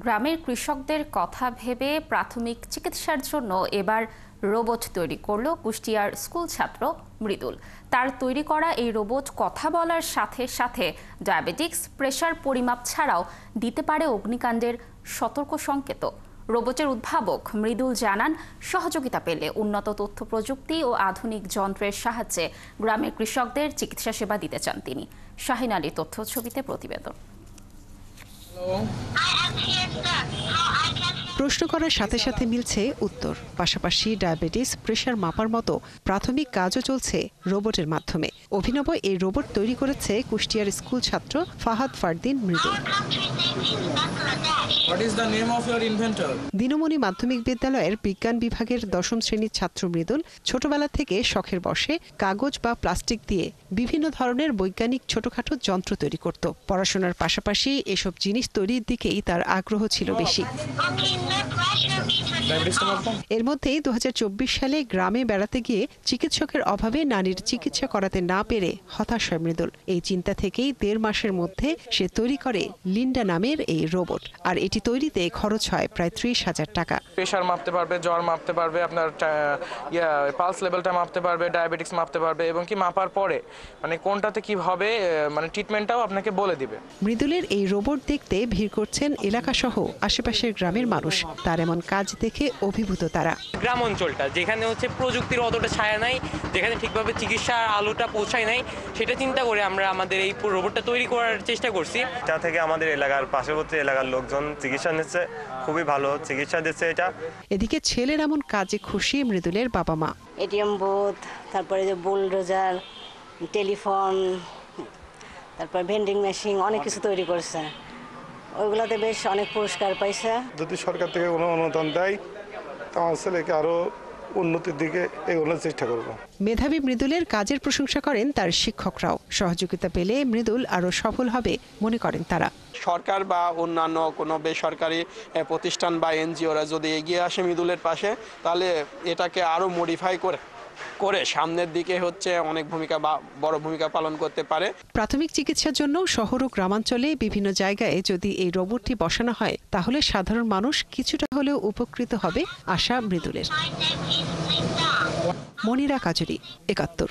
গ্রামের কৃষকদের কথা ভেবে প্রাথমিক চিকিৎসার জন্য এবার রোবট তৈরি করল কুষ্টিয়ার স্কুল ছাত্র মৃদুল। তার তৈরি করা এই রোবট কথা বলার সাথে সাথে ডায়াবেটিক্স, প্রেসার পরিমাপ ছাড়াও দিতে পারে অগ্নিকাণ্ডের সতর্ক সংকেত। রোবটের উদ্ভাবক মৃদুল জানান, সহযোগিতা পেলে উন্নত তথ্য প্রযুক্তি ও আধুনিক যন্ত্রের সাহায্যে গ্রামের কৃষকদের চিকিৎসা সেবা দিতে চান তিনি। শাহিন আলীর তথ্য ছবিতে প্রতিবেদন। প্রশ্ন করার সাথে সাথে মিলছে উত্তর। পাশাপাশি ডায়াবেটিস, প্রেসার মাপার মতো প্রাথমিক কাজও চলছে রোবটের মাধ্যমে। অভিনব এই রোবট তৈরি করেছে কুষ্টিয়ার স্কুল ছাত্র ফাহাদ ফারদিন মৃদুল। দিনমণি মাধ্যমিক বিদ্যালয়ের বিজ্ঞান বিভাগের ১০ম শ্রেণীর ছাত্র মৃদুল ছোটবেলা থেকে শখের বশে কাগজ বা প্লাস্টিক দিয়ে বিভিন্ন ধরনের বৈজ্ঞানিক ছোটখাটো যন্ত্র তৈরি করত। পড়াশোনার পাশাপাশি এসব জিনিস তৈরির দিকেই তার আগ্রহ ছিল বেশি। এর মধ্যেই ২০২৪ সালে গ্রামে বেড়াতে গিয়ে চিকিৎসকের অভাবে নানির চিকিৎসা করাতে না পেরে হতাশ হয় মৃদুল। এই চিন্তা থেকেই ১.৫ মাসের মধ্যে সে তৈরি করে লিন্ডা নামের এই রোবট। আর এটি তৈরিতে খরচ হয় প্রায় ৩০,০০০ টাকা। প্রেসার মাপতে পারবে, জ্বর মাপতে পারবে, আপনার পালস লেভেলটা মাপতে পারবে, ডায়াবেটিক্স মাপতে পারবে এবং কি মাপার পরে মানে কোনটাতে কি হবে মানে ট্রিটমেন্টটাও আপনাকে বলে দিবে। মৃদুলের এই রোবট দেখতে ভিড় করছেন এলাকাসহ আশেপাশের গ্রামের মানুষ। তার এমন কাজ দেখে অভিভূত তারা। গ্রাম অঞ্চলটা যেখানে হচ্ছে প্রযুক্তির অতটা ছায়া নাই, যেখানে ঠিকভাবে চিকিৎসার আলোটা পৌঁছায় নাই, সেটা চিন্তা করে আমরা আমাদের এই রোবটটা তৈরি করার চেষ্টা করছি। এটা থেকে আমাদের এলাকার পার্শ্ববর্তী এলাকার লোকজন চিকিৎসা নিচ্ছে, খুবই ভালো চিকিৎসা দিচ্ছে এটা। এদিকে ছেলের এমন কাজে খুশি মৃদুলের বাবা মা। এটিএম বুথ, তারপরে যে বুলডোজার, টেলিফোন, তারপর ভেন্ডিং মেশিন, অনেক কিছু তৈরি করছে। ওইগুলোতে বেশ অনেক পুরস্কার পাইছে। যদি সরকার থেকে কোনো অনুদান দেয় তো আমার ছেলেকে আরো উন্নতির দিকে এগোনোর চেষ্টা করব। মেধাবী মৃদুলের কাজের প্রশংসা করেন তার শিক্ষকরাও। সহযোগিতা পেলে মৃদুল আরো সফল হবে মনে করেন তারা। সরকার বা অন্যান্য কোনো বেসরকারি প্রতিষ্ঠান বা এনজিওরা যদি এগিয়ে আসে মৃদুলের পাশে, তাহলে এটাকে আরো মডিফাই করে সামনের দিকে হচ্ছে অনেক বড় ভূমিকা পালন করতে পারে। প্রাথমিক চিকিৎসার জন্য শহর ও গ্রামাঞ্চলে বিভিন্ন জায়গায় যদি এই রোবটটি বসানো হয় তাহলে সাধারণ মানুষ কিছুটা হলেও উপকৃত হবে আশা মৃদুলের। মনিরা কাজুরি, ৭১।